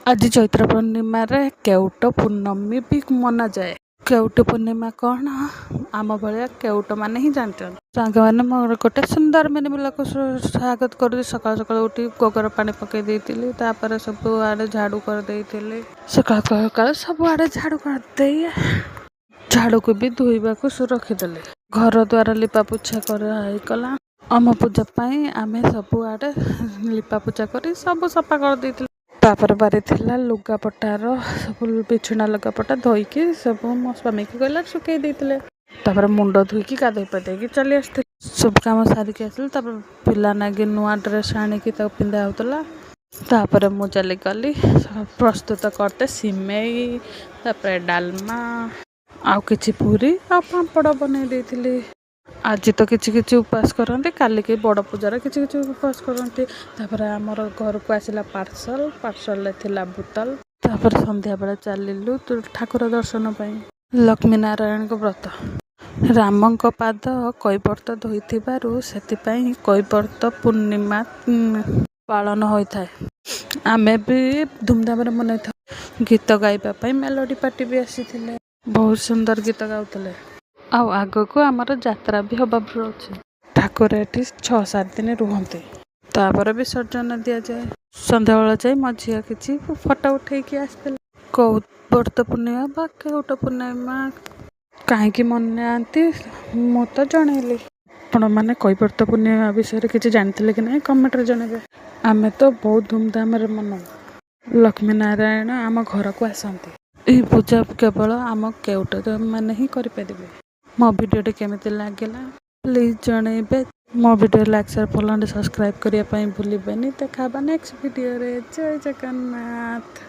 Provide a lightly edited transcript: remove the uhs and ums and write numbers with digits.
आज चैत्र पूर्णिमा रे केउट पूर्णमी भी मना जाए। केउट पूर्णिमा कौन आम भाया केउट मैंने ही जानते सांग मैंने मोर गोटे सुंदर मिनी मिलक स्वागत कर सकाल सकाल उठी गोबर पानी पकई देती सब आड़े झाड़ू कर देती सकाल सकाल सब आड़े झाड़ू कर झाड़ू को भी धोइबा को रखीदे घर द्वार लिपा पोछा कराला अम पूजा आमे सब आड़े लिपा पोछा कर सब सफा कर देती तापर बारी थिला लुगापटार सब बिछुना लुगापटा धोईकी सब मो स्वामी की कहला सुखई देते तापर मुंड धोईकी गाधई पाधेकी चली आसती सब काम सारिकी आसिल तापर पिला नागी नुआ ड्रेस आनिकी पिंधा होता तापर मु चली गली प्रस्तुत करते सिमेई तापर डालमा आउ किछि पूरी आ पापड़ बनै देथिली। आज तो किछि किछि उपवास करते काली की बड़ पूजार किछि किछि उपवास करते तापर आमर घर को आसला पार्सल थिला बोतल तापर संध्या बेला चलिलु ठाकुर दर्शन पाई लक्ष्मी नारायण को व्रत राम को पाद कैवर्त धोइथिबारु सेतिपाई कैवर्त पूर्णिमा पालन होता है। आमे भी धूमधाम रे मनाई था गीत गाइबा पाई मेलोडी पार्टी भी आसीथिले बहुत सुंदर गीत गाउतले आग को आमर यात्रा भी हवा अच्छे ठाकुर ये 6-7 दिन रुहते तापर विसर्जन दि जाए संध्या बेला जाए मझिया किसी फटो उठेकी आसते कैवर्त पूर्णिमा बा केउट पूर्णिमा कहीं मनाती मु तो जनइली आपण मैंने कैवर्त पूर्णिमा विषय किसी जानते कि नहीं कमेंट रे जनइबे। आमे तो बहुत धूमधाम रे मनाऊ लक्ष्मी नारायण आम घर को आसती यह पूजा केवल आम केउट मैंने ही करें। मो भिडियोटी केमिति लागला प्लीज जनइबे मो video like share follow and subscribe करने भूलिबेनी। देखा नेक्स्ट वीडियो रे। जय जगन्नाथ।